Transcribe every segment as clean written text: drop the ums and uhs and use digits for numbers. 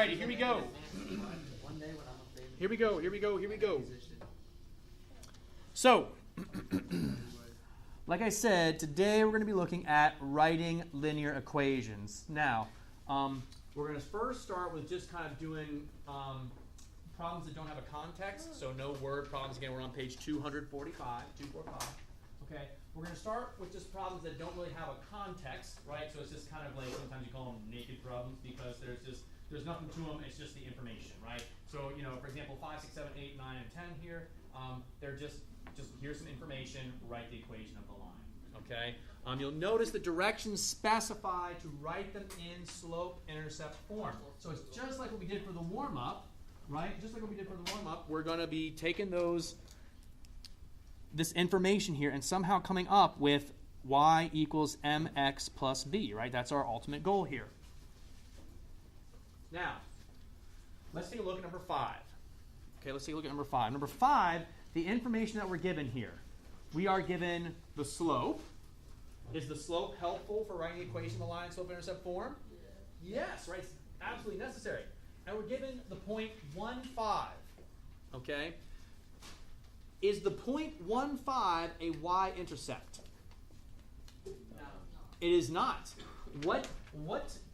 righty, here we go. Here we go. So, like I said, today we're going to be looking at writing linear equations. Now, we're going to first start with just kind of doing problems that don't have a context. So no word problems. Again, we're on page 245. Okay, we're going to start with just problems that don't really have a context, right? So it's just kind of like, sometimes you call them naked problems because there's nothing to them. It's just the information, right? So, you know, for example, 5, 6, 7, 8, 9, and 10 here, they're just here's some information, write the equation of the line, okay? You'll notice the directions specified to write them in slope-intercept form. So it's just like what we did for the warm-up, right? Just like what we did for the warm-up, we're going to be taking this information here and somehow coming up with y equals mx plus b, right? That's our ultimate goal here. Now, let's take a look at number 5. Okay, let's take a look at number 5. Number 5, the information that we're given here. We are given the slope. Is the slope helpful for writing the equation of the line slope-intercept form? Yes, right? It's absolutely necessary. And we're given the point 1, 5. Okay? Is the point 1, 5 a y-intercept? No. It is not. How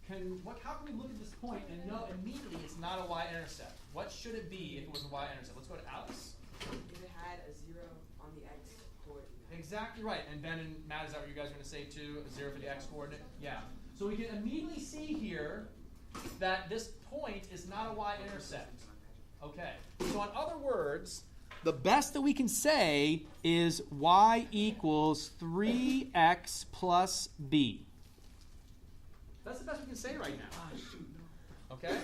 can we look at this point and know immediately it's not a y-intercept? What should it be if it was a y-intercept? Let's go to Alex. If it had a 0 on the x coordinate. Exactly right. And Ben and Matt, is that what you guys are going to say too? A 0 for the x coordinate? Yeah. So we can immediately see here that this point is not a y-intercept. Okay. So in other words, the best that we can say is y equals 3x plus b. That's the best we can say right now. Okay?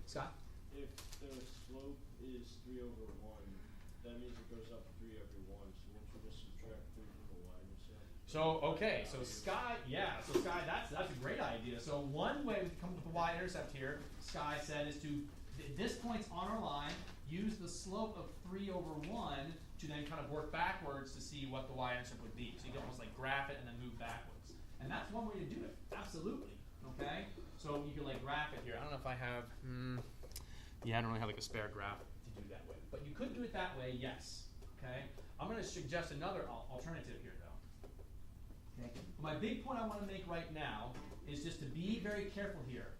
Scott? If the slope is 3 over 1, that means it goes up 3 every 1. So won't you just subtract 3 from the y-intercept? So, okay. So Sky, that's a great idea. So one way we can come up with the y-intercept here, Sky said, is to, this point's on our line, use the slope of 3 over 1 to then kind of work backwards to see what the y-intercept would be. So you can almost like graph it and then move backwards. And that's one way to do it. Absolutely. Okay? So you can like graph it here. I don't know if I have, I don't really have like a spare graph to do that with. But you could do it that way, yes. Okay? I'm going to suggest another alternative here, though. Okay? My big point I want to make right now is just to be very careful here.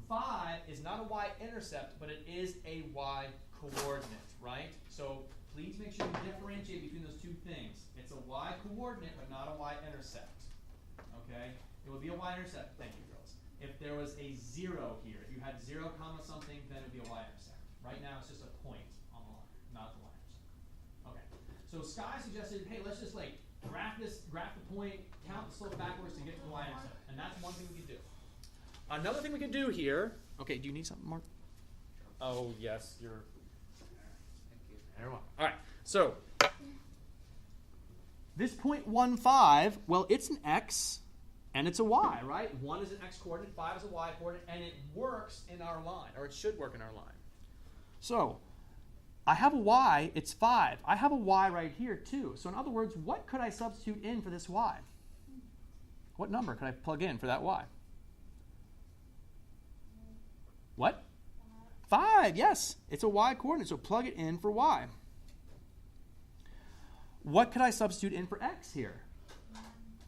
5 is not a y-intercept, but it is a y-coordinate, right? So please make sure you differentiate between those two things. It's a y-coordinate, but not a y-intercept. Okay? It would be a y-intercept. Thank you, girls. If there was a 0 here, if you had 0 comma something, then it would be a y-intercept. Right now, it's just a point on the line, not the y-intercept. Okay. So Sky suggested, hey, let's just like graph the point, count the slope backwards to get to the y-intercept. And that's one thing we could do. Another thing we can do here. Okay, do you need something, Mark? Oh, yes, you're. Thank you. Everyone. All right. So this point 1, 5, well, it's an x and it's a y, right? 1 is an x coordinate, 5 is a y coordinate, and it works in our line, or it should work in our line. So I have a y, it's 5. I have a y right here too. So in other words, what could I substitute in for this y? What number could I plug in for that y? What? 5, yes. It's a y coordinate, so plug it in for y. What could I substitute in for x here?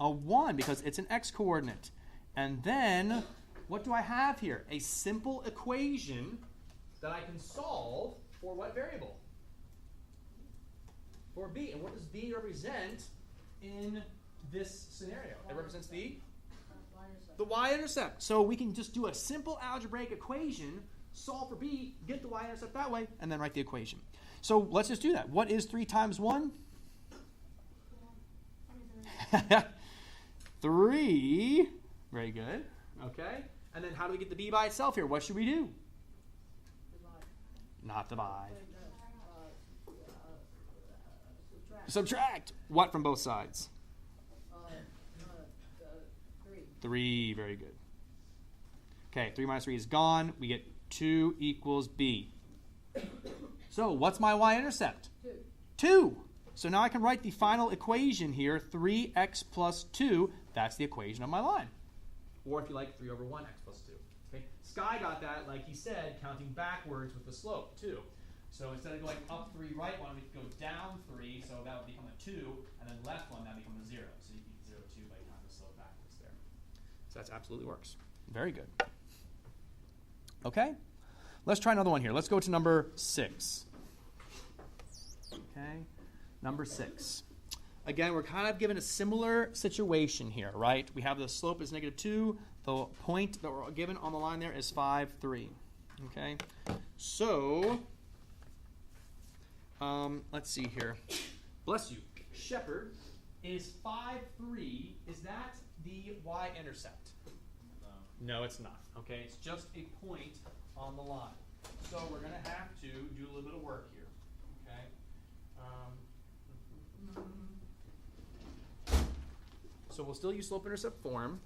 A 1, because it's an x coordinate. And then, what do I have here? A simple equation that I can solve for what variable? For b. And what does b represent in this scenario? It represents the y-intercept. So we can just do a simple algebraic equation, solve for b, get the y-intercept that way, and then write the equation. So let's just do that. What is 3 times 1? 3. Very good. Okay. And then how do we get the b by itself here? What should we do? Divide. Not divide. Subtract. Subtract. What from both sides? 3. 3. Very good. Okay. 3 minus 3 is gone. We get 2 equals b. So what's my y-intercept? 2. 2. So now I can write the final equation here, 3x plus 2. That's the equation of my line. Or if you like, 3 over 1x plus 2. Okay. Sky got that, like he said, counting backwards with the slope, too. So instead of going up 3, right 1, we could go down 3, so that would become a 2, and then left 1, that would become a 0. So you can 0, 2 by counting the slope backwards there. So that absolutely works. Very good. Okay, let's try another one here. Let's go to number 6. Okay, number 6. Again, we're kind of given a similar situation here, right? We have the slope is -2. The point that we're given on the line there is 5, 3. Okay, so let's see here. Bless you. Shepherd, is 5, 3, is that the y-intercept? No, it's not. Okay, it's just a point on the line. So we're going to have to do a little bit of work here. Okay. So we'll still use slope-intercept form.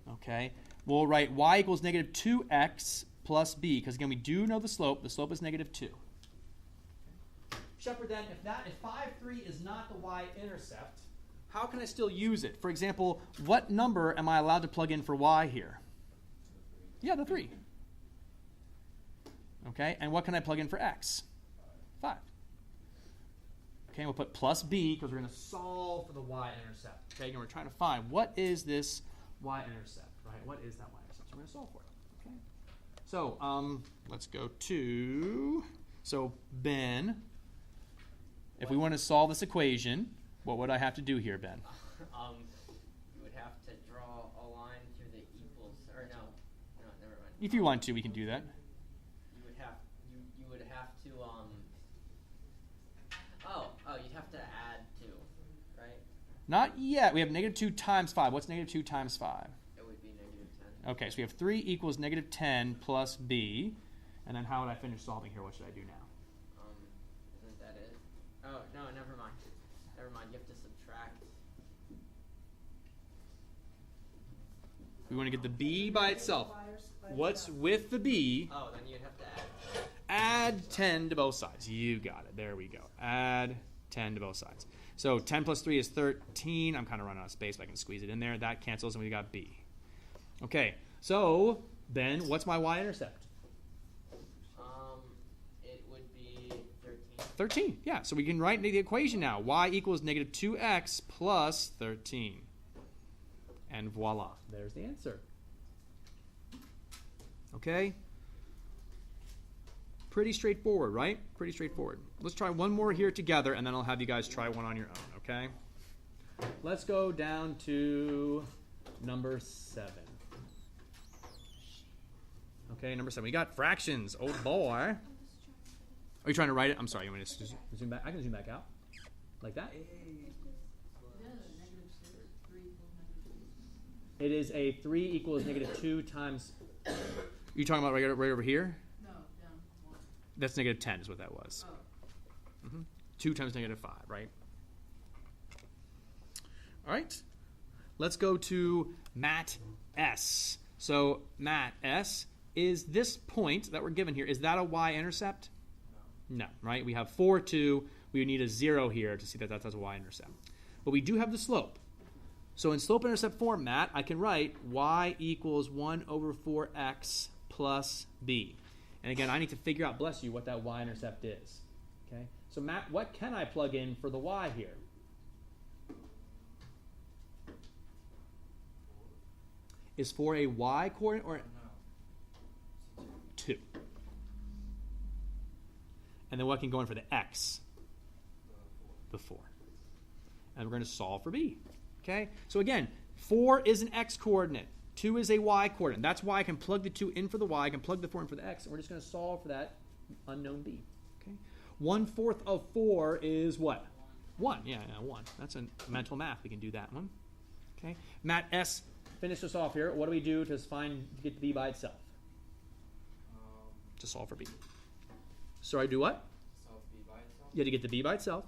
Okay. We'll write y equals -2x plus b, because again we do know the slope. The slope is -2. Shepherd, then, if 5, 3 is not the y-intercept, how can I still use it? For example, what number am I allowed to plug in for y here? Yeah, the 3. Okay, and what can I plug in for x? 5. Okay, we'll put plus b because we're going to solve for the y-intercept. Okay, and we're trying to find what is this y-intercept, right? What is that y-intercept? So we're going to solve for it. Okay. So let's go to, Ben, if we want to solve this equation, what would I have to do here, Ben? You would have to draw a line through the equals, or no, never mind. If you want to, we can do that. You would have to you'd have to add 2, right? Not yet. We have -2 times 5. What's -2 times 5? It would be -10. Okay, so we have 3 equals -10 plus b. And then how would I finish solving here? What should I do now? Isn't that it? Oh, no, never mind. Never mind, you have to subtract. We want to get the b by itself. What's with the b? Oh, then you'd have to add. Add 10 to both sides. You got it. There we go. Add 10 to both sides. So 10 plus 3 is 13. I'm kind of running out of space, but I can squeeze it in there. That cancels, and we got b. Okay, so, Ben, what's my y-intercept? It would be 13. 13, yeah. So we can write the equation now. Y equals -2x plus 13. And voila, there's the answer. Okay? Pretty straightforward, right? Pretty straightforward. Let's try one more here together, and then I'll have you guys try one on your own, okay? Let's go down to number 7. Okay, number 7. We got fractions. Oh, boy. Are you trying to write it? I'm sorry. You want me to zoom back? I can zoom back out. Like that? It is a 3 equals -2 times... You talking about right over here? No, down 1. That's -10 is what that was. Oh. 2 times -5, right? All right. Let's go to Mat S. So Mat S, is this point that we're given here, is that a y-intercept? No, right? We have 4, 2. We would need a 0 here to see that that's a y-intercept. But we do have the slope. So in slope-intercept format, I can write y equals 1 over 4x plus b. And again, I need to figure out, bless you, what that y-intercept is. Okay. So Matt, what can I plug in for the y here? Is 4 a y coordinate or 2? And then what can go in for the x? The 4. And we're going to solve for b. Okay? So again, 4 is an x coordinate. 2 is a y coordinate. That's why I can plug the 2 in for the y. I can plug the 4 in for the x. And we're just going to solve for that unknown b. Okay? 1/4 of 4 is what? 1. Yeah, 1. That's a mental math. We can do that one. Okay? Matt S, finish this off here. What do we do to get the b by itself? To solve for b. So I do what? Solve b by itself. You had to get the b by itself.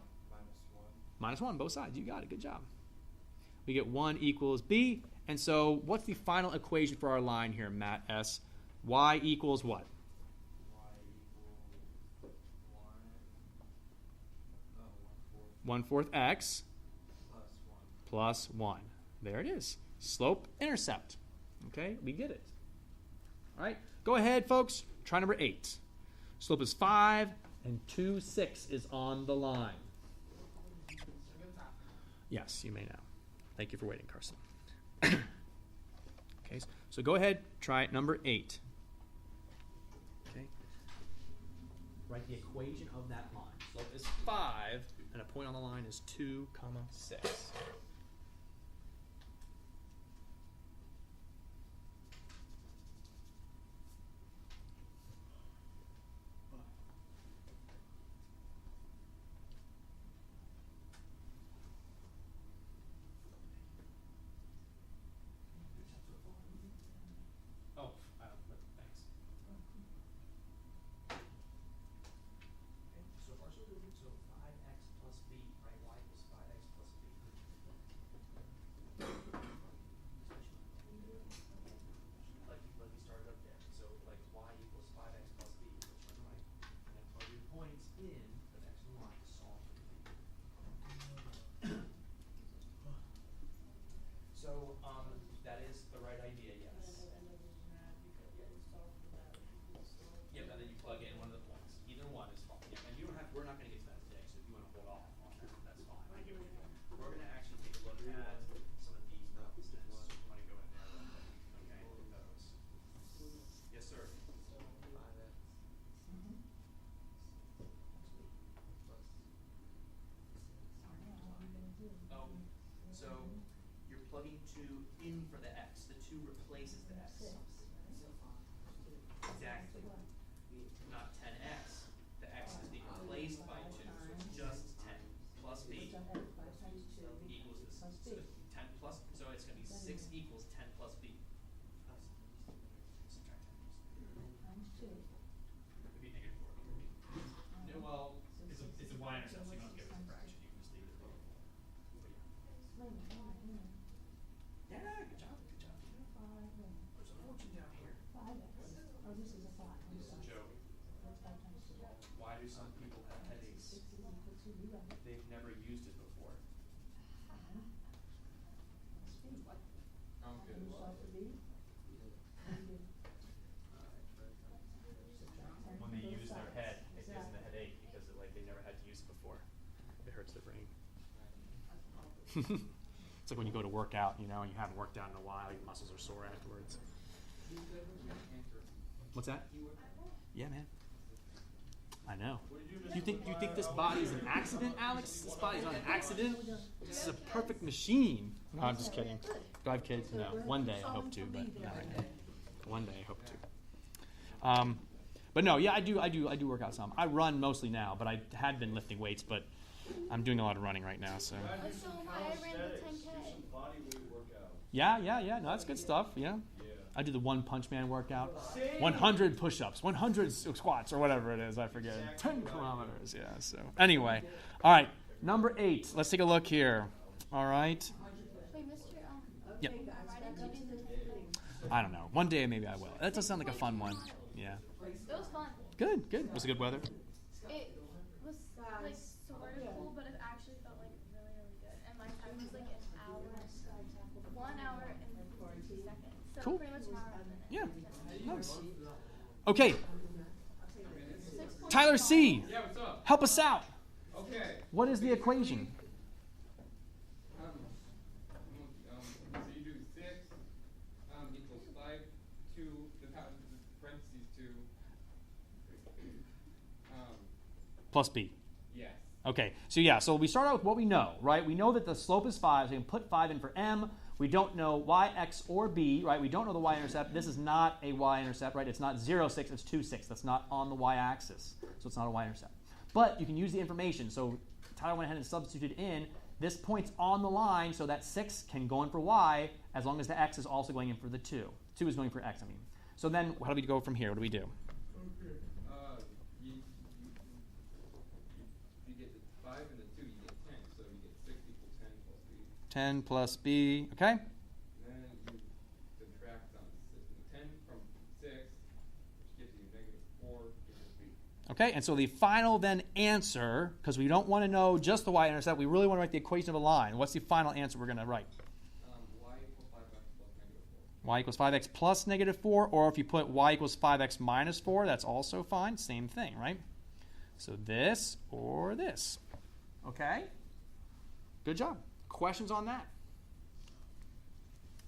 -1. -1, both sides. You got it. Good job. We get 1 equals b. And so what's the final equation for our line here, Matt S? Y equals what? Y equals 1/4 x plus 1. plus 1. There it is. slope, intercept. Okay, we get it. All right, go ahead, folks. Try number 8. Slope is 5, and 2, 6 is on the line. Yes, you may now. Thank you for waiting, Carson. Okay, so go ahead, try number 8. Okay. Write the equation of that line. Slope is 5, and a point on the line is 2, 6. Oh, thanks. Okay, so far so good. So 5x plus b, right? Y equals 5x plus b. Like we started up there. So like y equals 5x plus b, which is right. And then plug your points in the next line to solve for b. So that is the right idea, yes. Yep, and then you plug in one of the points. Either one is fine. Yeah, and you don't have. We're not going to get to that today, so if you want to hold off on that, that's fine. I get what you're doing. We're going to actually take a look at some of these notes. So you want to go in there real quick, okay? With those. Yes, sir. Oh, so you're plugging 2 in for the x. The 2 replaces the x. Exactly. Not 10x. The x is being replaced by 2, so it's just 10 plus b equals this. So 10 plus, so it's going to be 6 equals 10 plus b. Subtract 10. Could be negative 4. No, well, it's a y-intercept, so you don't have to get rid of the fraction. You can just leave it there. Yeah, good job, good job. There's a fortune down here. This is a joke. Why do some people have headaches? They've never used it before. I'm good. When they use their head, it gives them a headache because they never had to use it before. It hurts their brain. It's like when you go to work out, and you haven't worked out in a while, your muscles are sore afterwards. What's that? Yeah, man. I know. Do you think this body is an accident, Alex? This body's not an accident. This is a perfect machine. No, I'm just kidding. Do I have kids? No. One day I hope to, but not right now. One day I hope to. But no, yeah, I do work out some. I run mostly now, but I had been lifting weights, but I'm doing a lot of running right now, so. So I ran the 10K. Some body weight workout. Yeah. No, that's good stuff. Yeah. I do the One Punch Man workout. 100 push-ups, 100 squats, or whatever it is. I forget. 10 kilometers. Yeah. So anyway, all right. Number 8. Let's take a look here. All right. Wait, Mr. Yep. Why did you do the 10K? I don't know. One day maybe I will. That does sound like a fun one. Yeah. It was fun. Good. Was it good weather? It was like sort of cool, but it actually felt like really, really good. And my time was like an hour, 1 hour and 52 seconds. So Cool. pretty much an hour and a minute. Yeah. Nice. Okay. 6.5. Tyler C. Yeah, what's up? Help us out. Okay. What is the equation? So you do 6 equals 5, 2, the parentheses 2. Plus b. Yes. Okay, so we start out with what we know, right? We know that the slope is 5, so we can put 5 in for m. We don't know y, x, or b, right? We don't know the y-intercept. This is not a y-intercept, right? It's not 0, 6, it's 2, 6. That's not on the y-axis, so it's not a y-intercept. But you can use the information. So Tyler went ahead and substituted in. This point's on the line, so that 6 can go in for y, as long as the x is also going in for the 2. 2 is going for x, I mean. So then, how do we go from here? What do we do? You get the 5 and the 2, you get 10. So you get 6 equals 10 plus b. 10 plus b, okay? And then you subtract 10 from 6, which gives you negative 4 equals b. Okay, and so the final then answer, because we don't want to know just the y-intercept, we really want to write the equation of a line. What's the final answer we're going to write? Y equals 5x y equals 5x plus negative 4, or if you put y equals 5x minus 4, that's also fine. Same thing, right? So this or this. Okay? Good job. Questions on that?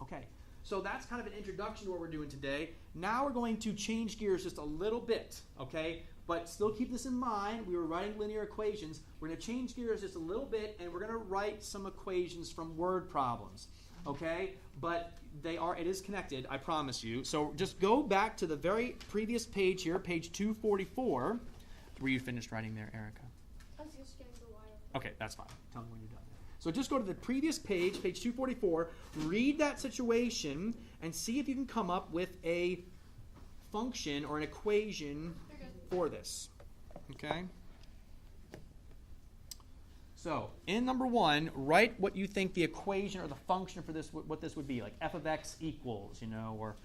Okay. So that's kind of an introduction to what we're doing today. Now we're going to change gears just a little bit, okay? But still keep this in mind. We were writing linear equations. We're going to change gears just a little bit, and we're going to write some equations from word problems, okay? But it is connected, I promise you. So just go back to the very previous page here, page 244. Were you finished writing there, Erica? I was just getting the wire. Okay, that's fine. Tell me when you're done. So just go to the previous page, page 244, read that situation, and see if you can come up with a function or an equation for this. Okay? So, in number 1, write what you think the equation or the function for this, what this would be, like f of x equals, or,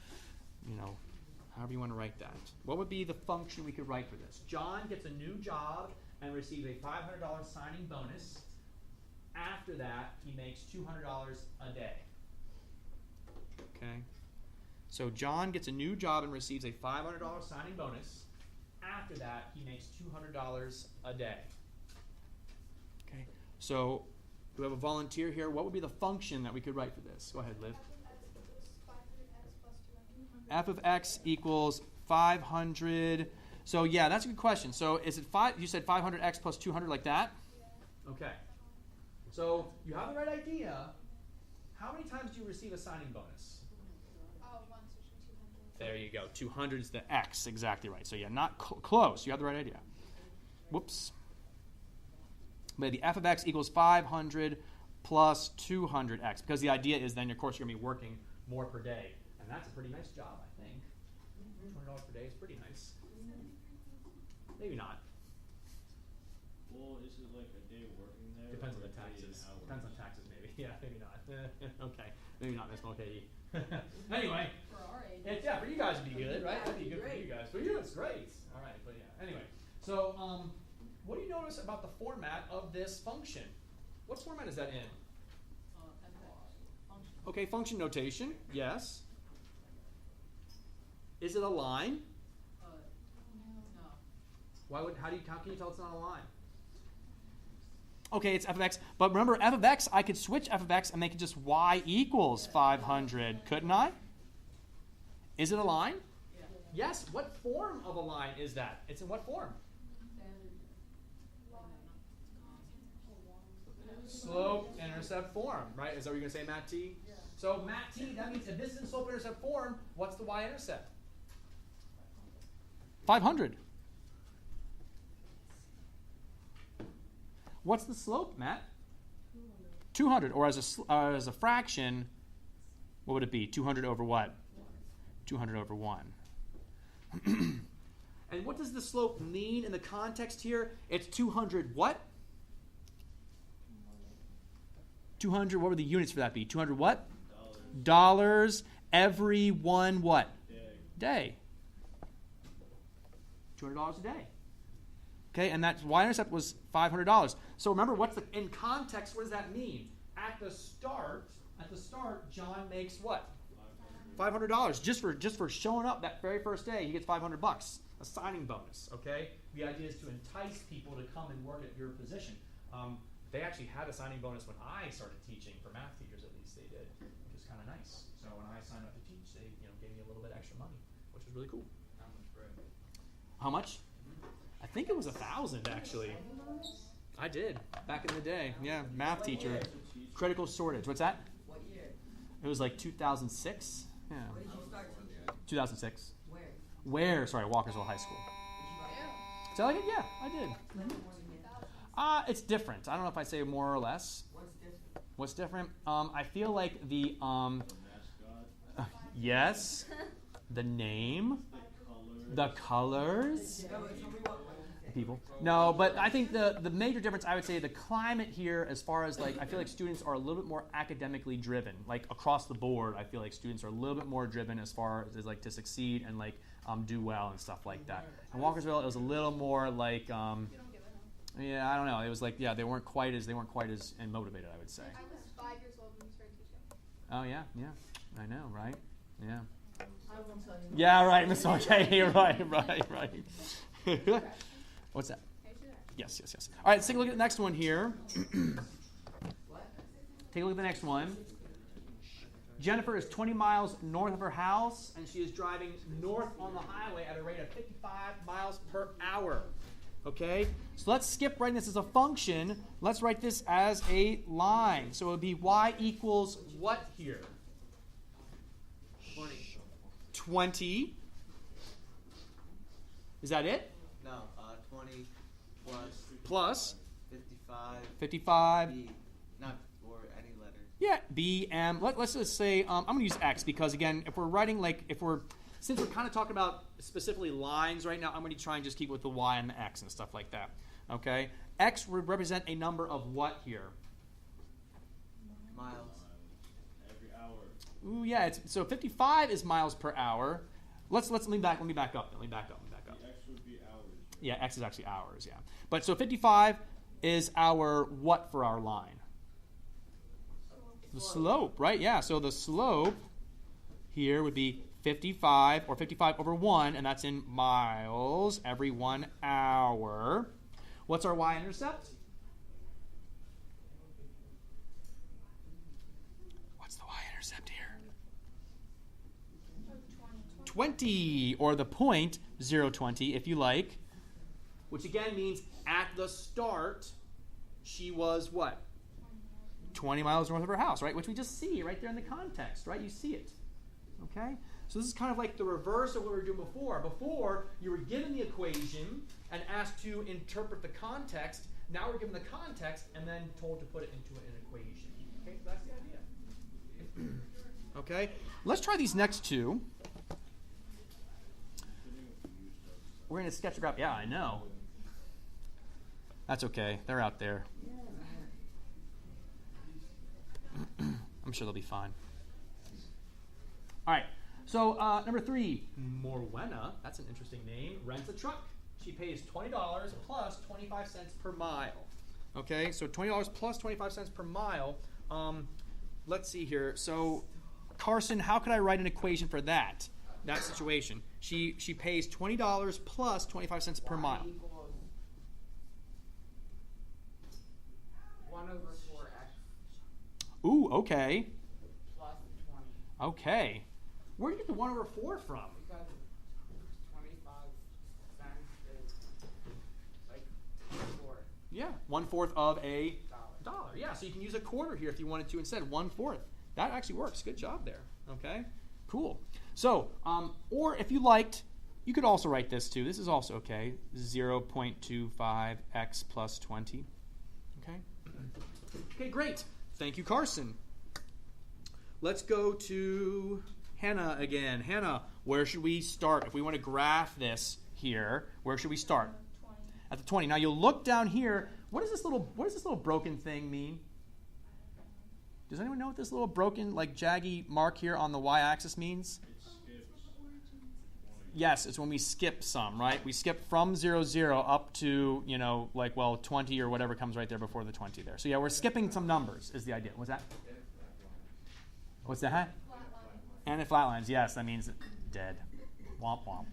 however you want to write that. What would be the function we could write for this? John gets a new job and receives a $500 signing bonus. After that, he makes $200 a day. Okay? So John gets a new job and receives a $500 signing bonus. After that, he makes $200 a day. Okay? So do we have a volunteer here? What would be the function that we could write for this? Go ahead, Liv. F of x equals 500. So yeah, that's a good question. So is it you said 500x plus 200 like that? Yeah. Okay. So you have the right idea. How many times do you receive a signing bonus? Once, which was 200. There you go. 200 is the x. Exactly right. So yeah, not close. You have the right idea. Whoops. But the f of x equals 500 plus 200x. Because the idea is then, of course, you're going to be working more per day. And that's a pretty nice job, I think. $200 per day is pretty nice. Maybe not. Well, is it like a day working there? Depends on or the a day in taxes. hours? Depends on taxes, maybe. Yeah, maybe not. Okay. Maybe not, Miss Mulcahy. Anyway. For our age. Yeah, for you guys it'd be good, right? That'd be good for Great. you guys. For you, it's great. All right, but yeah. Anyway, so what do you notice about the format of this function? What format is that in? Okay, function notation. Yes. Is it a line? No. How can you tell it's not a line? Okay, it's f of x. But remember, f of x, I could switch f of x and make it just y equals 500, couldn't I? Is it a line? Yeah. Yes. What form of a line is that? It's in what form? Slope intercept form, right? Is that what you're going to say, Matt T? Yeah. So Matt T, that means if this is in slope intercept form, what's the y-intercept? 500. What's the slope, Matt? 200. Or as a fraction, what would it be? 200 over what? 200 over 1. And what does the slope mean in the context here? It's 200 what? 200, what would the units for that be? 200 what? Dollars every one what? Day. $200 a day. Okay, and that y-intercept was $500. So remember, in context, what does that mean? At the start, John makes what? $500. Just for showing up that very first day, he gets $500. A signing bonus. Okay. The idea is to entice people to come and work at your position. They actually had a signing bonus when I started teaching, for math teachers at least they did, which is kind of nice. So when I signed up to teach, they gave me a little bit extra money, which was really cool. How much bread? How much? I think it was 1,000 actually. I did back in the day. Yeah, math teacher. Critical shortage. What's that? What year? It was like 2006. Yeah. When did you start teaching? 2006. Where? Sorry, Walkersville High School. Did you So yeah, I did. more than that? It's different. I don't know if I say more or less. What's different? What's different? I feel like the Mascot, yes, the name, the colors, No, tell me what people. No, but I think the major difference, I would say, the climate here, as far as like, I feel like students are a little bit more academically driven. Like across the board, I feel like students are a little bit more driven as far as like to succeed and like do well and stuff like that. In Walkersville, it was a little more like. Yeah, I don't know. It was like, yeah, they weren't quite as motivated, I would say. I was 5 years old when we started teaching. Oh yeah, I know, right? Yeah. I won't tell you. Yeah, right, Miss RJ. Right. What's that? Yes. All right, let's take a look at the next one here. Take a look at the next one. Jennifer is 20 miles north of her house, and she is driving north on the highway at a rate of 55 miles per hour. Okay? So let's skip writing this as a function. Let's write this as a line. So it would be y equals what here? 20. Is that it? No, 20 Plus 55. 55. B, not or any letter. Yeah, B, M. Let's just say, I'm going to use X because, again, if we're writing, since we're kind of talking about specifically lines right now, I'm going to try and just keep with the Y and the X and stuff like that. Okay? X would represent a number of what here? Miles. Every hour. Ooh, yeah. So 55 is miles per hour. Let me back up. The X would be hours. Right? Yeah, X is actually hours, yeah. But so 55 is our what for our line? The slope, right? Yeah, so the slope here would be 55, or 55 over 1, and that's in miles every 1 hour. What's our y-intercept? What's the y-intercept here? 20, or the point 0.20, if you like, which again means at the start she was what? 20 miles north of her house, right? Which we just see right there in the context, right? You see it, okay? So this is kind of like the reverse of what we were doing before. Before, you were given the equation and asked to interpret the context. Now we're given the context and then told to put it into an equation. Okay, so that's the idea. Okay, let's try these next two. We're in a sketch graph. Yeah, I know. That's okay. They're out there. I'm sure they'll be fine. All right. So number 3, Morwenna. That's an interesting name. Rents a truck. She pays $20 plus 25 cents per mile. Okay. So $20 plus 25 cents per mile. Let's see here. So Carson, how could I write an equation for that situation? She pays $20 plus 25 cents per mile. Equals 1 over 4x Ooh, okay. plus 20. Okay. Where do you get the 1 over 4 from? Because 25 cents is like 4 Yeah, 1/4 of a dollars. dollar. Yeah, so you can use a quarter here if you wanted to instead. 1/4. That actually works. Good job there. Okay, cool. So, or if you liked, you could also write this too. This is also okay. 0.25x plus 20. Okay. Okay, great. Thank you, Carson. Let's go to Hannah again. Hannah, where should we start? If we want to graph this here, where should we start? 20. At the 20. Now you'll look down here. What does this little broken thing mean? Does anyone know what this little broken, like jaggy mark here on the y-axis means? It skips 20. Yes, it's when we skip some, right? We skip from 0, 0 up to, 20 or whatever comes right there before the 20 there. So yeah, we're skipping some numbers is the idea. What's that? What's that? Flat line. And it flatlines, yes, that means dead. Womp womp.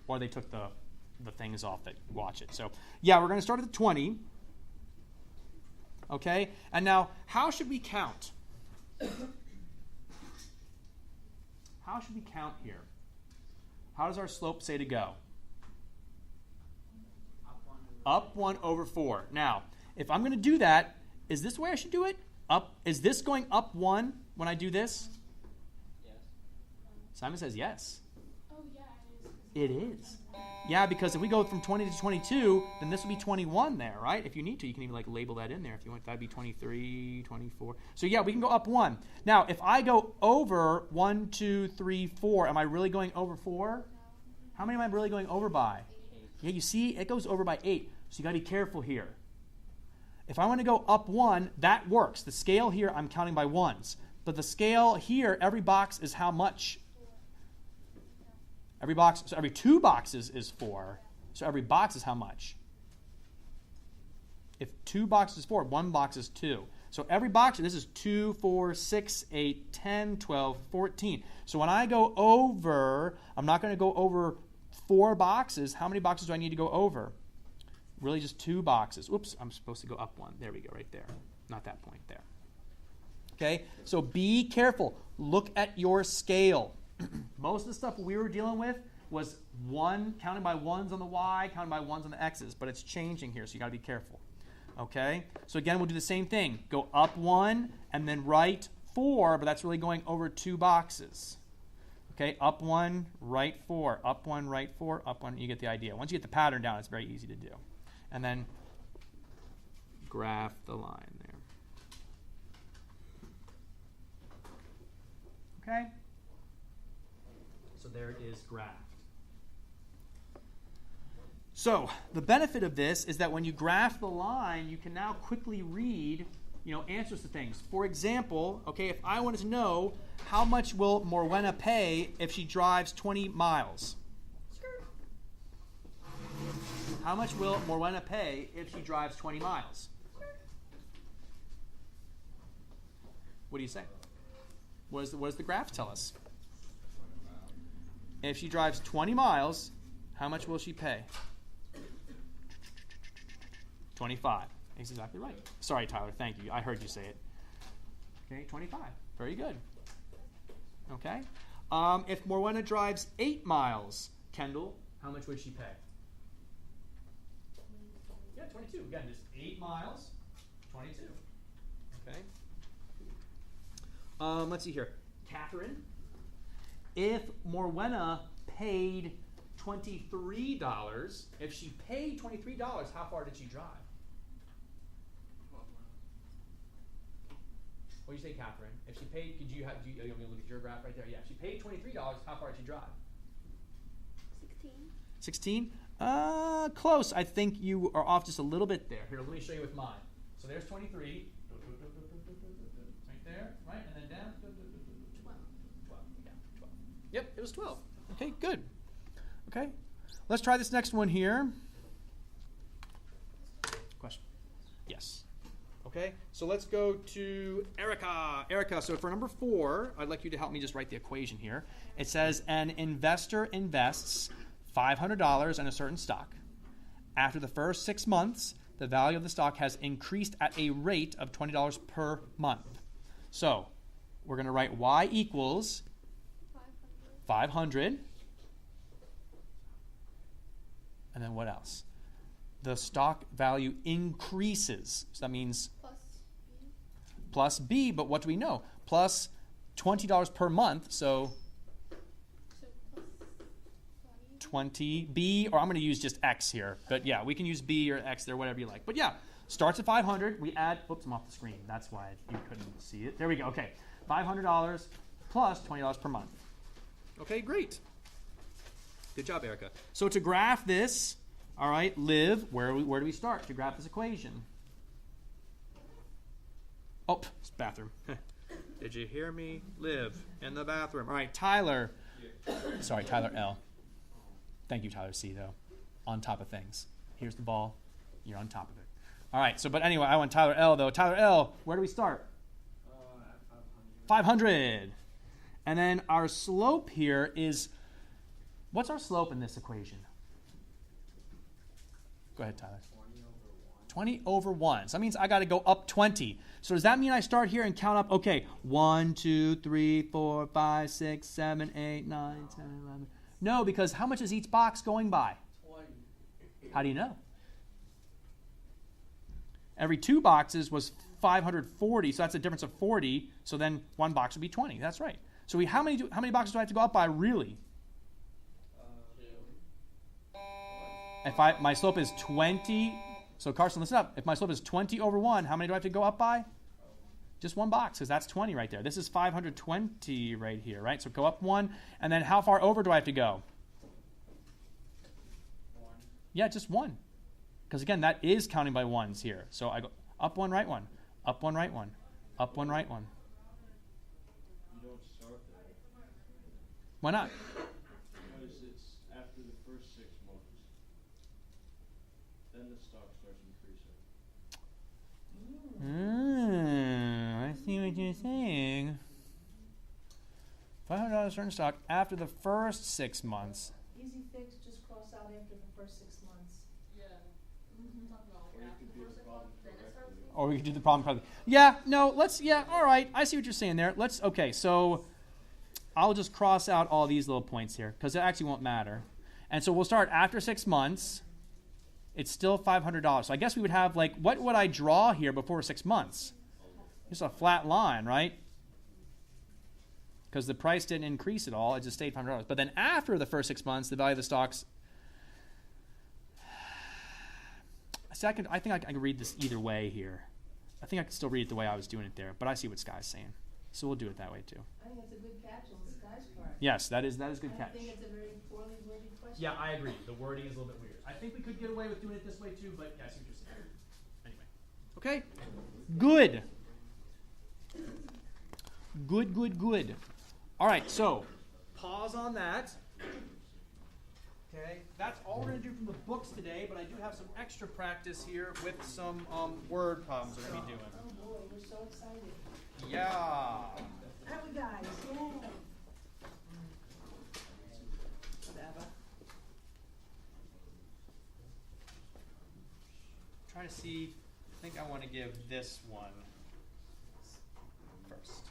Or they took the things off that watch it. So yeah, we're going to start at the 20. Okay? And now, how should we count? How should we count here? How does our slope say to go? Up 1 over 4. Now, if I'm going to do that, is this the way I should do it? Is this going up 1 when I do this? Yes. Simon says yes. Oh yeah, It is. Yeah, because if we go from 20 to 22, then this would be 21 there, right? If you need to, you can even label that in there if you want. That'd be 23, 24. So yeah, we can go up 1. Now, if I go over 1, 2, 3, 4, am I really going over 4? How many am I really going over by? 8. Yeah, you see, it goes over by 8. So you got to be careful here. If I want to go up 1, that works. The scale here, I'm counting by 1s. But the scale here, every box is how much? Every box, so every 2 boxes is 4. So every box is how much? If 2 boxes is 4, 1 box is 2. So every box, this is 2, 4, 6, 8, 10, 12, 14. So when I go over, I'm not going to go over 4 boxes. How many boxes do I need to go over? Really just 2 boxes. Oops, I'm supposed to go up 1. There we go, right there. Not that point there. Okay, so be careful. Look at your scale. Most of the stuff we were dealing with was counting by 1s on the y, counting by 1s on the x's, but it's changing here, so you got to be careful. Okay, so again, we'll do the same thing. Go up 1 and then right 4, but that's really going over 2 boxes. Okay, up 1, right 4, up 1, right 4, up 1. You get the idea. Once you get the pattern down, it's very easy to do. And then graph the line there. Okay, so there it is graphed. So the benefit of this is that when you graph the line, you can now quickly read, answers to things. For example, okay, if I wanted to know how much will Morwenna pay if she drives 20 miles? How much will Morwenna pay if she drives 20 miles? What do you say? What does the graph tell us? If she drives 20 miles, how much will she pay? 25. That's exactly right. Sorry, Tyler. Thank you. I heard you say it. Okay, 25. Very good. Okay. If Morwenna drives 8 miles, Kendall, how much would she pay? Yeah, 22. Again, just 8 miles, 22. Okay. Let's see here. Catherine, if Morwenna paid $23, if she paid $23, how far did she drive? What do you say, Catherine? If she paid, are you going to look at your graph right there? Yeah, if she paid $23, how far did she drive? 16? Close. I think you are off just a little bit there. Here, let me show you with mine. So there's 23. Right there, right? And then down. 12. Yeah, 12. Yep, it was 12. Okay, good. Okay, let's try this next one here. Question? Yes. Okay, so let's go to Erica. Erica, so for number 4, I'd like you to help me just write the equation here. It says an investor invests $500 in a certain stock. After the first 6 months, the value of the stock has increased at a rate of $20 per month. So we're going to write y equals 500. And then what else? The stock value increases. So that means plus B, but what do we know? Plus $20 per month, so 20 B, or I'm going to use just X here. But yeah, we can use B or X there, whatever you like. But yeah, starts at 500. We add, oops, I'm off the screen. That's why you couldn't see it. There we go. Okay, $500 plus $20 per month. Okay, great. Good job, Erica. So to graph this, all right, Liv, where do we start to graph this equation? Oh, it's bathroom. Did you hear me? Liv, in the bathroom. All right, Tyler. Sorry, Tyler L. Thank you, Tyler C, though. On top of things. Here's the ball. You're on top of it. All right, so, but anyway, I want Tyler L, though. Tyler L, where do we start? At 500. And then our slope here is, what's our slope in this equation? Go ahead, Tyler. 20 over 1. So that means I got to go up 20. So does that mean I start here and count up, okay, 1, 2, 3, 4, 5, 6, 7, 8, 9, 10, 11. No, because how much is each box going by? 20. How do you know? Every 2 boxes was 540, so that's a difference of 40. So then 1 box would be 20. That's right. So how many boxes do I have to go up by really? If my slope is 20, so Carson, listen up. If my slope is 20 over 1, how many do I have to go up by? Just 1 box, because that's 20 right there. This is 520 right here, right? So go up 1, and then how far over do I have to go? 1. Yeah, just 1. Because again, that is counting by 1s here. So I go up 1, right 1, up 1, right 1, up 1, right 1. You don't start there. Why not? Because it's after the first 6 months. Then the stock starts increasing. see what you're saying. $500 return stock after the first 6 months. Easy fix, just cross out after the first 6 months. Or we could do the problem probably. Yeah, no, all right. I see what you're saying there. Okay, so I'll just cross out all these little points here because it actually won't matter. And so we'll start after 6 months. It's still $500. So I guess we would have, like, what would I draw here before 6 months? Just a flat line, right? Because the price didn't increase at all. It just stayed $500. But then after the first 6 months, the value of the stocks. See, I think I can read this either way here. I think I can still read it the way I was doing it there. But I see what Sky's saying. So we'll do it that way too. I think that's a good catch on Sky's part. Yes, that is good catch. I think it's a very poorly worded question. Yeah, I agree. The wording is a little bit weird. I think we could get away with doing it this way too, but yeah, I see what you're saying. Anyway. Okay. Good. Good. All right, so pause on that. Okay, that's all we're going to do from the books today, but I do have some extra practice here with some word problems we're going to be doing. Oh boy, we're so excited. Yeah. Aren't we, guys? Yeah. Whatever. Trying to see, I think I want to give this one first.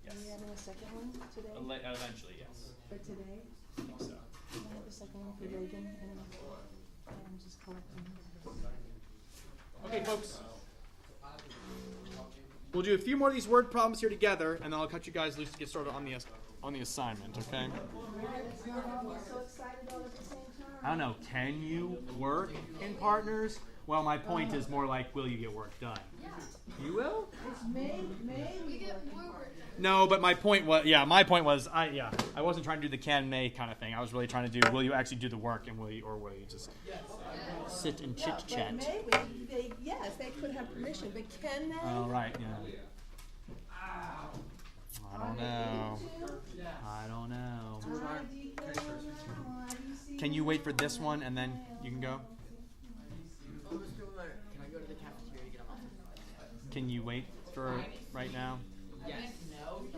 Yes. Are we having a second one today? Eventually, yes. For today? I think so. Can I have the second one for Reagan? And I'm just collecting. Okay, folks. We'll do a few more of these word problems here together, and then I'll cut you guys loose to get started on the assignment, okay? It's not all so excited all at the same time. I don't know, can you work in partners? Well, my point is more like, will you get work done? Yeah. You will? It's May. We get more work done. No, but my point was, I wasn't trying to do the can-may kind of thing. I was really trying to do, will you actually do the work, and will you just sit and chit-chat? But maybe, yes, they could have permission, but can they? Oh, right, yeah. I don't know. Can you wait for this one, and then you can go? Oh, Mr. Lemire, can I go to the cafeteria to get a muffin? Can you wait for right now? Yes.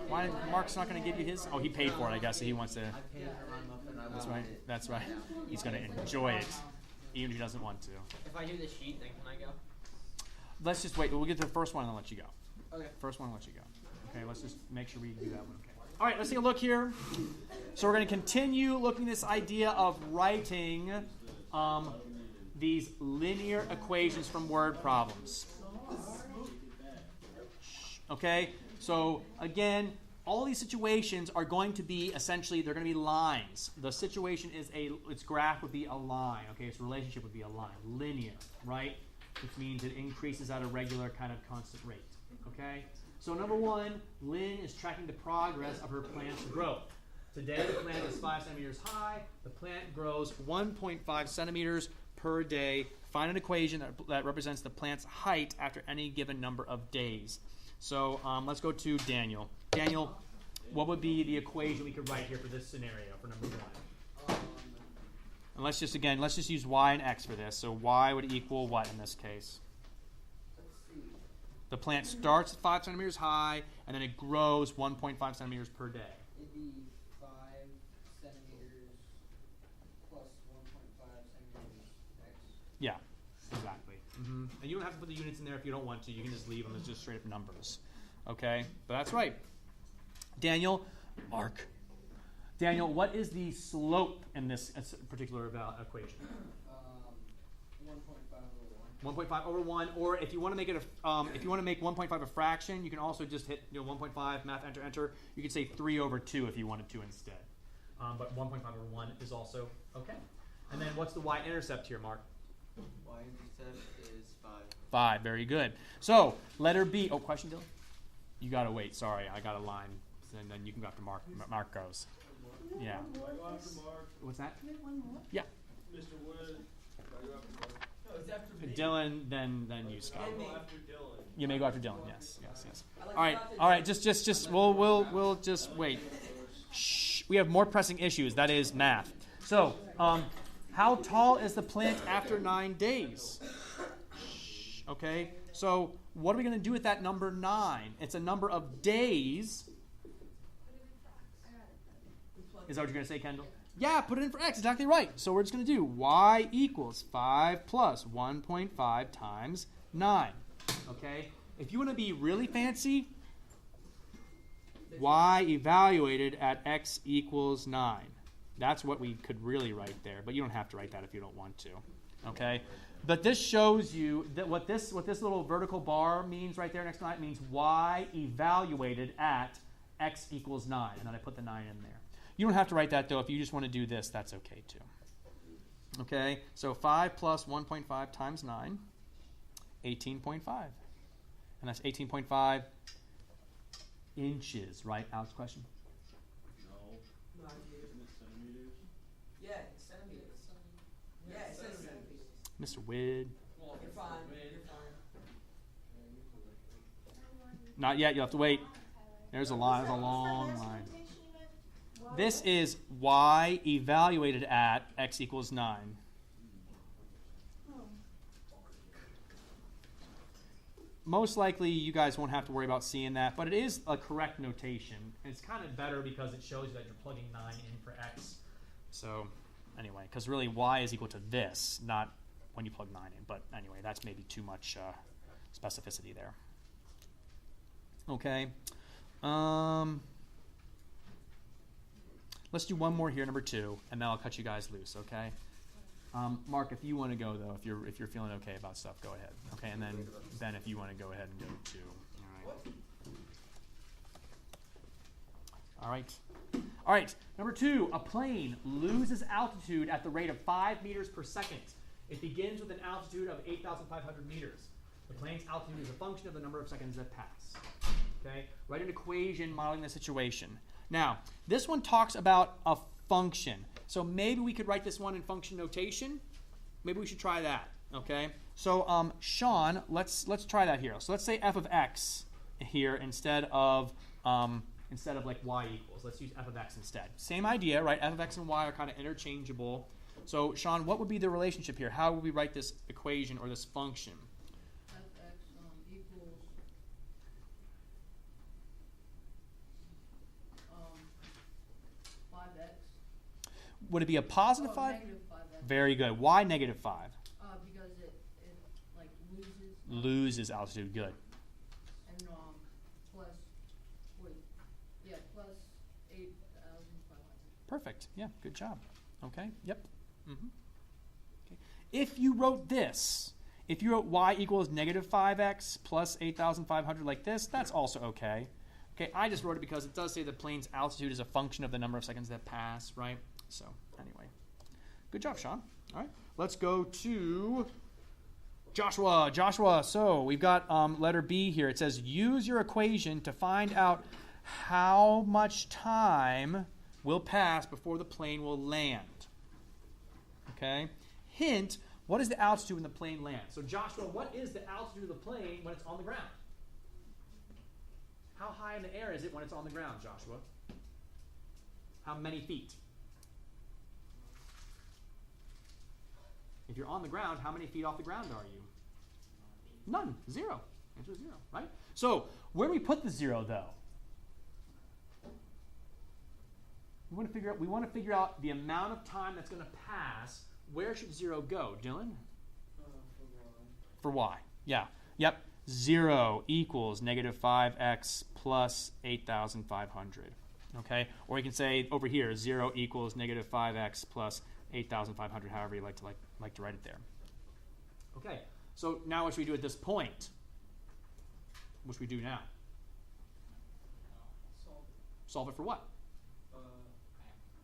Why? Mark's not going to give you his? Oh, he paid for it, I guess, so he wants to. I paid for my muffin. That's right. That's right. He's going to enjoy it, even if he doesn't want to. If I do the sheet, then can I go? Let's just wait. We'll get to the first one and then let you go. Okay. First one and let you go. Okay, let's just make sure we do that one. Okay. All right, let's take a look here. So we're going to continue looking at this idea of writing these linear equations from word problems. Okay, so again, all these situations are going to be essentially, they're going to be lines. The situation is its graph would be a line. Okay, its relationship would be a line, linear, right? Which means it increases at a regular kind of constant rate. Okay, so number one, Lynn is tracking the progress of her plant's growth. Today, the plant is 5 centimeters high. The plant grows 1.5 centimeters per day. Find an equation that represents the plant's height after any given number of days. So let's go to Daniel. Daniel, what would be the equation we could write here for this scenario, for number one? And let's just use y and x for this. So y would equal what in this case? The plant starts at 5 centimeters high, and then it grows 1.5 centimeters per day. It'd be 5 centimeters plus 1.5 centimeters x. Yeah, exactly. Mm-hmm. And you don't have to put the units in there if you don't want to. You can just leave them as just straight up numbers. Okay, but that's right. Daniel, Mark. Daniel, what is the slope in this particular equation? 1.5 over 1, or if you want to make it if you want to make 1.5 a fraction, you can also just hit 1.5, math, enter. You could say 3 over 2 if you wanted to instead. But 1.5 over 1 is also okay. And then what's the y-intercept here, Mark? Y-intercept is 5. 5, very good. So, letter B. Oh, question, Dylan? You got to wait. Sorry, I got a line. And then you can go after Mark. Mark goes. Yeah. Go after Mark. What's that? One more. Yeah. Mr. Wood. Go after Mark. No, it's after me. Dylan, then you, Scott. I'll go after Dylan. You may go after Dylan. Yes. All right. Just we'll just wait. Shh. We have more pressing issues. That is math. So, how tall is the plant after 9 days? Shh. Okay. So what are we going to do with that number 9? It's a number of days. Is that what you're going to say, Kendall? Yeah, put it in for x. Exactly right. So we're just going to do y equals 5 plus 1.5 times 9. Okay? If you want to be really fancy, y evaluated at x equals 9. That's what we could really write there. But you don't have to write that if you don't want to. Okay? But this shows you that what this little vertical bar means right there next to 9 means y evaluated at x equals 9. And then I put the 9 in there. You don't have to write that, though. If you just want to do this, that's okay, too. Okay, so 5 plus 1.5 times 9, 18.5. And that's 18.5 inches, right? Alex, question? No. No idea. Isn't it centimeters? Yeah, it's centimeters. Yeah, it says centimeters. Mr. Wid. Well, You're fine, you're fine. Not yet. You'll have to wait. There's a line. There's a long line. This is y evaluated at x equals 9. Most likely, you guys won't have to worry about seeing that, but it is a correct notation. It's kind of better because it shows you that you're plugging 9 in for x. So, anyway, because really y is equal to this, not when you plug 9 in. But anyway, that's maybe too much specificity there. Okay. Let's do one more here, number 2, and then I'll cut you guys loose, okay? Mark, if you want to go, though, if you're feeling okay about stuff, go ahead. Okay, and then Ben, if you want to go ahead and go too. All right. All right, number 2, a plane loses altitude at the rate of 5 meters per second. It begins with an altitude of 8,500 meters. The plane's altitude is a function of the number of seconds that pass. Okay, write an equation modeling the situation. Now, this one talks about a function. So maybe we could write this one in function notation. Maybe we should try that. Okay. So Sean, let's try that here. So let's say f of x here instead of like y equals. Let's use f of x instead. Same idea, right? F of x and y are kind of interchangeable. So Sean, what would be the relationship here? How would we write this equation or this function? Fx equals 5x. Would it be a positive 5? Negative 5x. Very good. Why negative 5? Because it like loses. Loses altitude. Good. And plus 8,500. Perfect. Yeah, good job. Okay, yep. Okay. If you wrote this, if you wrote y equals negative 5x plus 8,500 like this, that's also okay. Okay, I just wrote it because it does say the plane's altitude is a function of the number of seconds that pass, right? So, anyway. Good job, Sean. All right, let's go to Joshua. Joshua, so we've got letter B here. It says, use your equation to find out how much time will pass before the plane will land. Okay? Hint, what is the altitude when the plane lands? So Joshua, what is the altitude of the plane when it's on the ground? How high in the air is it when it's on the ground, Joshua? How many feet? If you're on the ground, how many feet off the ground are you? None. 0. Answer is 0, right? So where do we put the 0, though? We want to figure out the amount of time that's going to pass. Where should 0 go, Dylan? For y. Yeah. Yep. 0 equals negative 5x plus 8,500. Okay? Or you can say over here, 0 equals negative 5x plus 8,500, however you like to write it there. Okay. So now what should we do at this point? What should we do now? Solve it for what?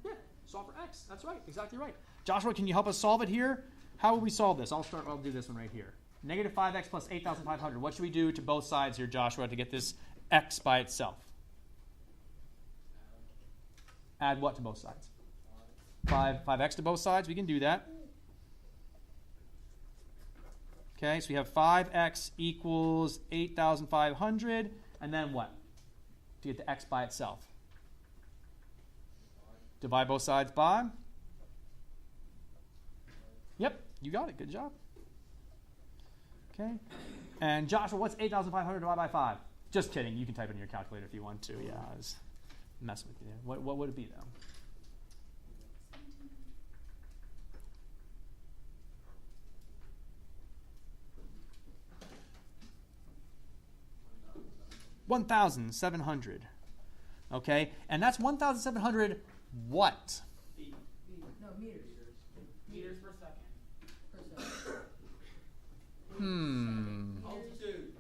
Yeah, solve for x. That's right. Exactly right. Joshua, can you help us solve it here? How will we solve this? I'll do this one right here. Negative 5x plus 8,500. What should we do to both sides here, Joshua, to get this x by itself? Add what to both sides? 5x to both sides. We can do that. Okay, so we have 5x equals 8,500. And then what? To get the x by itself. Divide both sides by? Yep, you got it. Good job. Okay. And Joshua, what's 8,500 divided by 5? Just kidding. You can type it in your calculator if you want to. Yeah, I was messing with you there. What would it be, though? 1,700. Okay? And that's 1,700 what? No, meters. Meters per second. Per second. Altitude.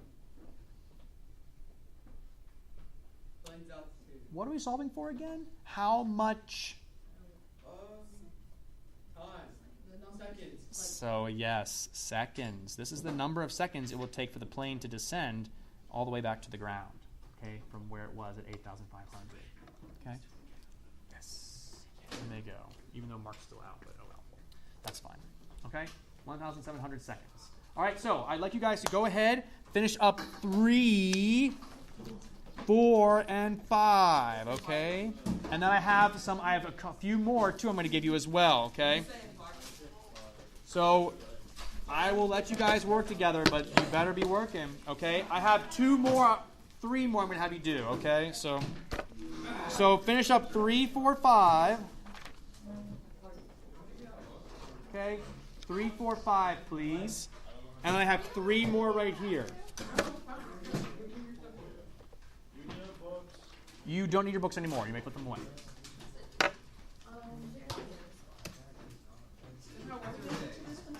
Plane's altitude. What are we solving for again? How much? Time. Seconds. So, yes, seconds. This is the number of seconds it will take for the plane to descend all the way back to the ground, okay, from where it was at 8,500. Okay? Yes. There they go. Even though Mark's still out, but oh well. That's fine. Okay? 1,700 seconds. All right, so I'd like you guys to go ahead, finish up 3, 4, and 5, okay? And then I have a few more, too, I'm going to give you as well, okay? So I will let you guys work together, but you better be working, okay? I have 3 more I'm going to have you do, okay? So finish up 3, 4, 5. Okay? 3, 4, 5, please. And then I have 3 more right here. You don't need your books anymore. You may put them away.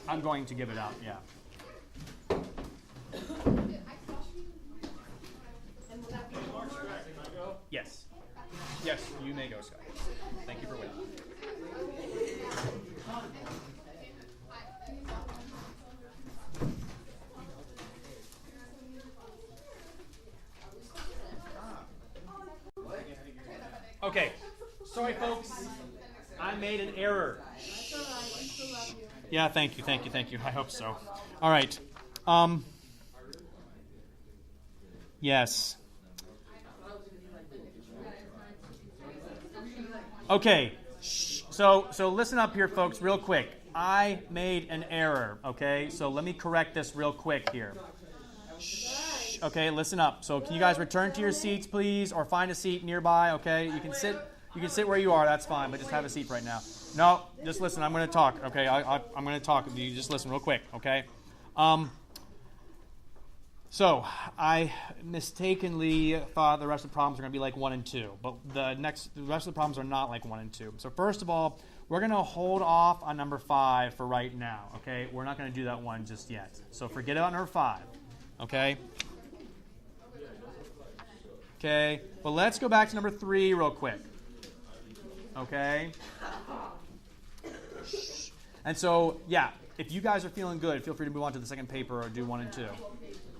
I'm going to give it out, yeah. Yes. Yes, you may go, Scott. Thank you for waiting. Okay. Sorry, folks. I made an error. Yeah, thank you. I hope so. All right. Yes. Okay. So listen up here, folks, real quick. I made an error, okay? So let me correct this real quick here. Shh. Okay, listen up. So can you guys return to your seats, please, or find a seat nearby, okay? You can sit where you are, that's fine, but just have a seat right now. No, just listen. I'm going to talk, okay? I'm going to talk. You just listen real quick, okay? So I mistakenly thought the rest of the problems are going to be like 1 and 2, but the rest of the problems are not like 1 and 2. So first of all, we're going to hold off on number 5 for right now, okay? We're not going to do that one just yet. So forget about number 5, okay? Okay, but let's go back to number 3 real quick, okay? And so, yeah, if you guys are feeling good, feel free to move on to the second paper or do 1 and 2.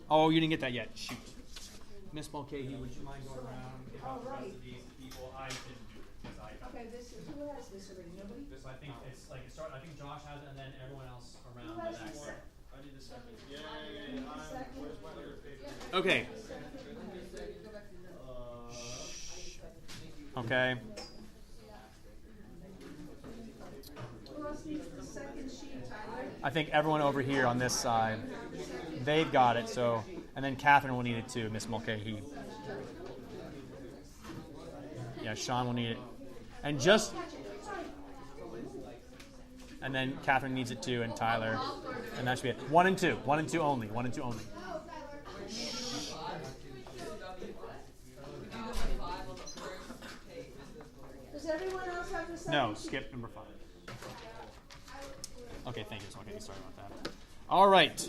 Oh, you didn't get that yet. Shoot. Miss Mulcahy, would you mind going around and give out the rest of these people? I didn't do it because Okay, who has this already? Nobody? I think it's like I think Josh has it, and then everyone else around Who has the next. this? I need a second. Yay! Where's my other paper? Okay. Okay. Who else needs the second sheet, Tyler? I think everyone over here on this side, they've got it. So, and then Catherine will need it too, Miss Mulcahy. Yeah, Sean will need it, and then Catherine needs it too, and Tyler, and that should be it. 1 and 2, 1 and 2 only, 1 and 2 only. Does everyone else have the second No, sheet? skip number 5. Okay, thank you. Okay, sorry about that. All right.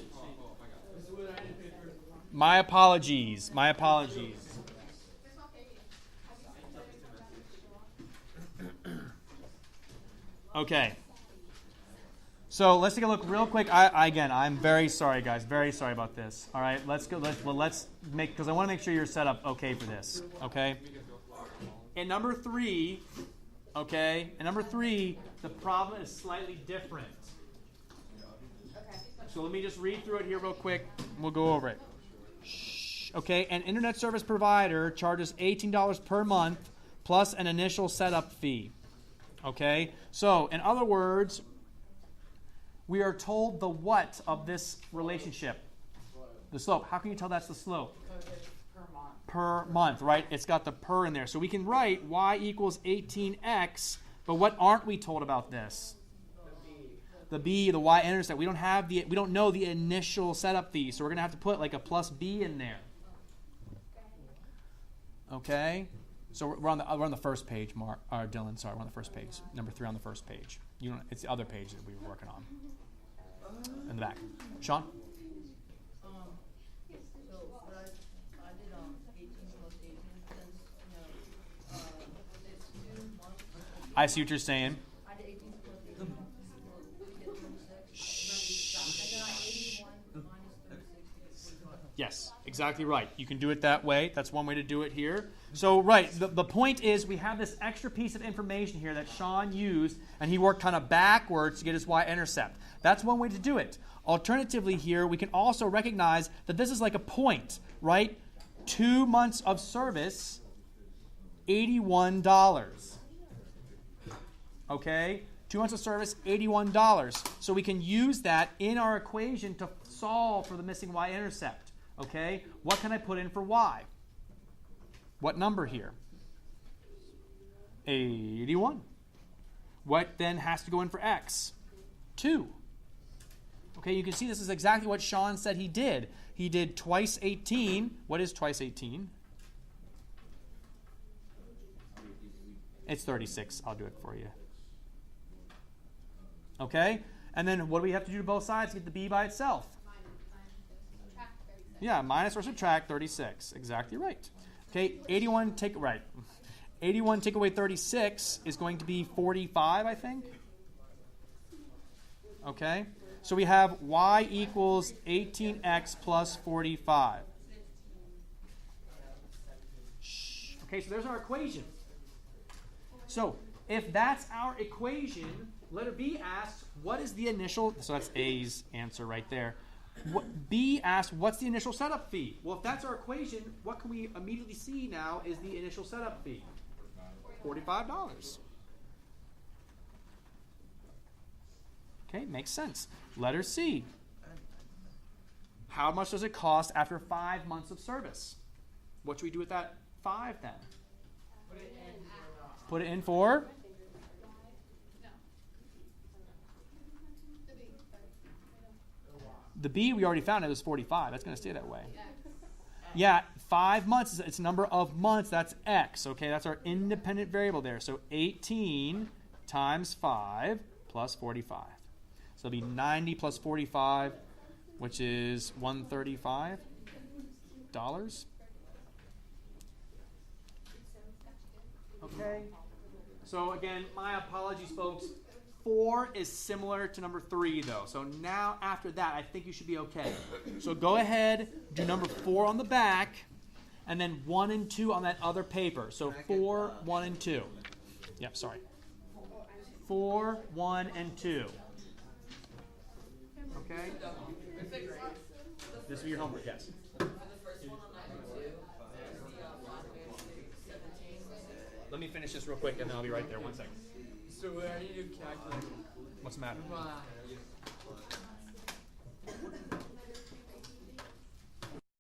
My apologies. Okay. So let's take a look real quick. I'm very sorry, guys. Very sorry about this. All right, let's go. Let's make, because I want to make sure you're set up okay for this. Okay. In number 3, okay. In number 3, the problem is slightly different. So let me just read through it here real quick. And we'll go over it. Okay, an internet service provider charges $18 per month plus an initial setup fee. Okay, so in other words, we are told the what of this relationship. The slope. How can you tell that's the slope? Because it's per month. Per month, right? It's got the per in there. So we can write y equals 18x, but what aren't we told about this? The b, the y-intercept. We don't know the initial setup fee, so we're going to have to put like a plus b in there. Okay? So we're on the first page, Dylan. Sorry, we're on the first page. Number 3 on the first page. It's the other page that we were working on. In the back. Sean? So what I did 18 plus 18 since, it's 2 months. I see what you're saying. I did 18 plus 18. We get 36. And then I 81 minus 36 to get 45. Yes, exactly right. You can do it that way. That's one way to do it here. So, right, the point is we have this extra piece of information here that Sean used, and he worked kind of backwards to get his y-intercept. That's one way to do it. Alternatively here, we can also recognize that this is like a point, right? 2 months of service, $81. Okay? 2 months of service, $81. So we can use that in our equation to solve for the missing y-intercept. Okay? What can I put in for y? What number here? 81. What then has to go in for x? 2. Okay, you can see this is exactly what Sean said he did. He did twice 18. What is twice 18? It's 36. I'll do it for you. Okay? And then what do we have to do to both sides to get the b by itself? Yeah, minus or subtract 36. Exactly right. Okay, 81 take away 36 is going to be 45, I think. Okay? So we have y equals 18x plus 45. Shh. Okay, so there's our equation. So if that's our equation, letter B asks, what is the initial, so that's A's answer right there. B asks, what's the initial setup fee? Well, if that's our equation, what can we immediately see now is the initial setup fee? $45. Okay, makes sense. Letter C. How much does it cost after 5 months of service? What should we do with that 5 then? Put it in for? The B we already found it was 45. That's going to stay that way. Yeah, 5 months, it's a number of months. That's X. Okay, that's our independent variable there. So 18 times 5 plus 45. So it'll be 90 plus 45, which is $135. Okay. So again, my apologies, folks. 4 is similar to number 3, though. So now after that, I think you should be okay. So go ahead, do number 4 on the back, and then 1 and 2 on that other paper. So 4, 1, and 2. Yep, sorry. 4, 1, and 2. Okay? This will be your homework, yes. Let me finish this real quick, and then I'll be right there. 1 second. So I need to calculate. What's the matter?